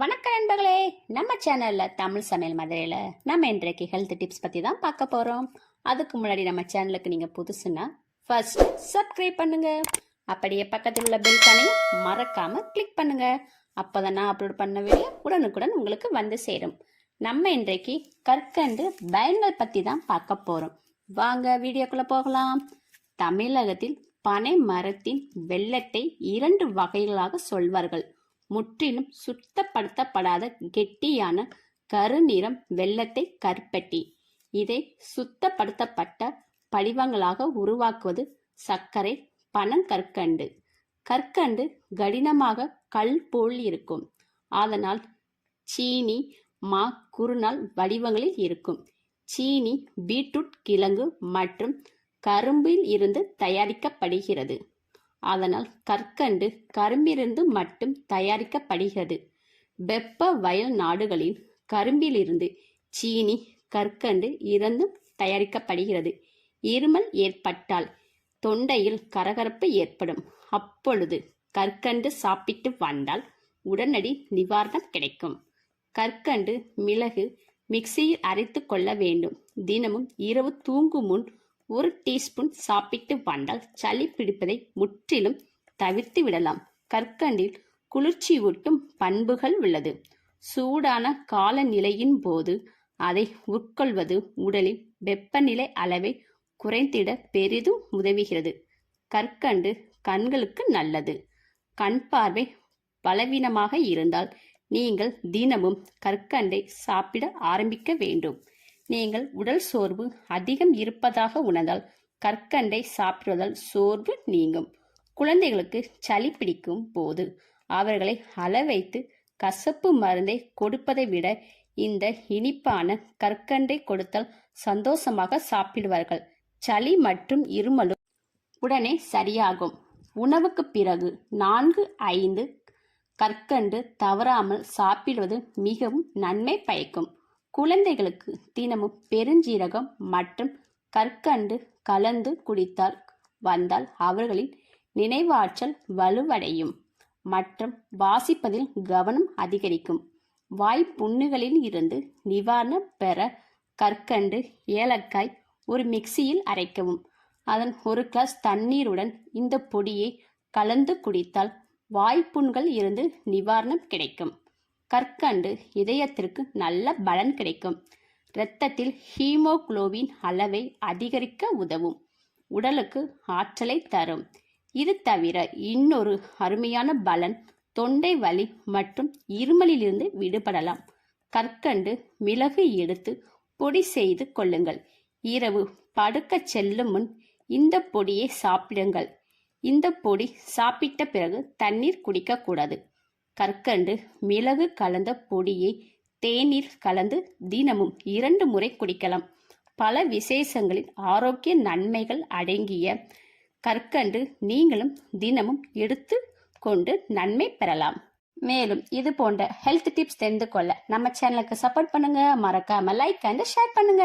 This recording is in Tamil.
வணக்கம் நண்பர்களே, நம்ம சேனல்ல தமிழ் சமையல் மதுரையில் நம்ம இன்றைக்கு ஹெல்த் டிப்ஸ் பற்றி தான் பார்க்க போகிறோம். அதுக்கு முன்னாடி நம்ம சேனலுக்கு நீங்கள் புதுசுன்னா ஃபர்ஸ்ட் சப்ஸ்கிரைப் பண்ணுங்க. அப்படியே பக்கத்தில் உள்ள பெல் பட்டனையும் மறக்காமல் கிளிக் பண்ணுங்க. அப்போ தான் நான் அப்லோட் பண்ண வீடியோ உடனுக்குடன் உங்களுக்கு வந்து சேரும். நம்ம இன்றைக்கு கற்கண்டு பயன்கள் பற்றி தான் பார்க்க போகிறோம். வாங்க வீடியோக்குள்ளே போகலாம். தமிழகத்தில் பனை மரத்தின் வெள்ளத்தை 2 வகைகளாக சொல்வார்கள். முற்றிலும் சுத்தப்படுத்தப்படாத கெட்டியான கருநிறம் வெள்ளத்தை கருப்பட்டி. இதை சுத்தப்படுத்தப்பட்ட படிவங்களாக உருவாக்குவது சர்க்கரை பனங்கற்கண்டு. கற்கண்டு கடினமாக கல் போல் இருக்கும். அதனால் சீனி மா குறுநாள் வடிவங்களில் இருக்கும். சீனி பீட்ரூட் கிழங்கு மற்றும் கரும்பில் இருந்து தயாரிக்கப்படுகிறது. அதனால் கற்கண்டு கரும்பிலிருந்து மட்டும் தயாரிக்கப்படுகிறது. வெப்ப வயல் நாடுகளில் கரும்பிலிருந்து சீனி கற்கண்டு இருந்தும் தயாரிக்கப்படுகிறது. இருமல் ஏற்பட்டால் தொண்டையில் கரகரப்பு ஏற்படும். அப்பொழுது கற்கண்டு சாப்பிட்டு வந்தால் உடனடி நிவாரணம் கிடைக்கும். கற்கண்டு மிளகு மிக்சியில் அரைத்து கொள்ள வேண்டும். தினமும் இரவு தூங்கும் முன் 1 டீஸ்பூன் சாப்பிட்டு வந்தால் சளி பிடிப்பதை முற்றிலும் தவிர்த்து விடலாம். கற்கண்டில் குளிர்ச்சியூட்டும் பண்புகள் உள்ளது. சூடான காலநிலையின் போது அதை உட்கொள்வது உடலில் வெப்பநிலை அளவை குறைந்திட பெரிதும் உதவுகிறது. கற்கண்டு கண்களுக்கு நல்லது. கண் பார்வை பலவீனமாக இருந்தால் நீங்கள் தினமும் கற்கண்டை சாப்பிட ஆரம்பிக்க வேண்டும். நீங்கள் உடல் சோர்வு அதிகம் இருப்பதாக உணர்ந்தால் கற்கண்டை சாப்பிடுவதால் சோர்வு நீங்கும். குழந்தைகளுக்கு சளி பிடிக்கும் போது அவர்களை வைத்து கசப்பு மருந்தை கொடுப்பதை விட இந்த இனிப்பான கற்கண்டை கொடுத்தால் சந்தோஷமாக சாப்பிடுவார்கள். சளி மற்றும் இருமலும் உடனே சரியாகும். உணவுக்கு பிறகு 4-5 கற்கண்டு தவறாமல் சாப்பிடுவது மிகவும் நன்மை பயக்கும். குழந்தைகளுக்கு தினமும் பெருஞ்சீரகம் மற்றும் கற்கண்டு கலந்து குடித்தால் வந்தால் அவர்களின் நினைவாற்றல் வலுவடையும் மற்றும் வாசிப்பதில் கவனம் அதிகரிக்கும். வாய்ப்புண்ணுகளில் இருந்து நிவாரணம் பெற கற்கண்டு ஏலக்காய் ஒரு மிக்சியில் அரைக்கவும். அதன் 1 கிளாஸ் தண்ணீருடன் இந்த பொடியை கலந்து குடித்தால் வாய்ப்புண்கள் இருந்து நிவாரணம் கிடைக்கும். கற்கண்டு இதயத்திற்கு நல்ல பலன் கிடைக்கும். இரத்தத்தில் ஹீமோகுளோபின் அளவை அதிகரிக்க உதவும். உடலுக்கு ஆற்றலை தரும். இது தவிர இன்னொரு அருமையான பலன் தொண்டை வலி மற்றும் இருமலிலிருந்து விடுபடலாம். கற்கண்டு மிளகு எடுத்து பொடி செய்து கொள்ளுங்கள். இரவு படுக்க செல்லும் முன் இந்த பொடியை சாப்பிடுங்கள். இந்த பொடி சாப்பிட்ட பிறகு தண்ணீர் குடிக்கக்கூடாது. கற்கண்டு மிளகு கலந்த பொடியை தேநீர் கலந்து தினமும் 2 முறை குடிக்கலாம். பல விசேஷங்களில் ஆரோக்கிய நன்மைகள் அடங்கிய கற்கண்டு நீங்களும் தினமும் எடுத்து கொண்டு நன்மை பெறலாம். மேலும் இது போன்ற ஹெல்த் டிப்ஸ் தெரிந்து கொள்ள நம்ம சேனலுக்கு சப்போர்ட் பண்ணுங்க. மறக்காம லைக் அண்ட் ஷேர் பண்ணுங்க.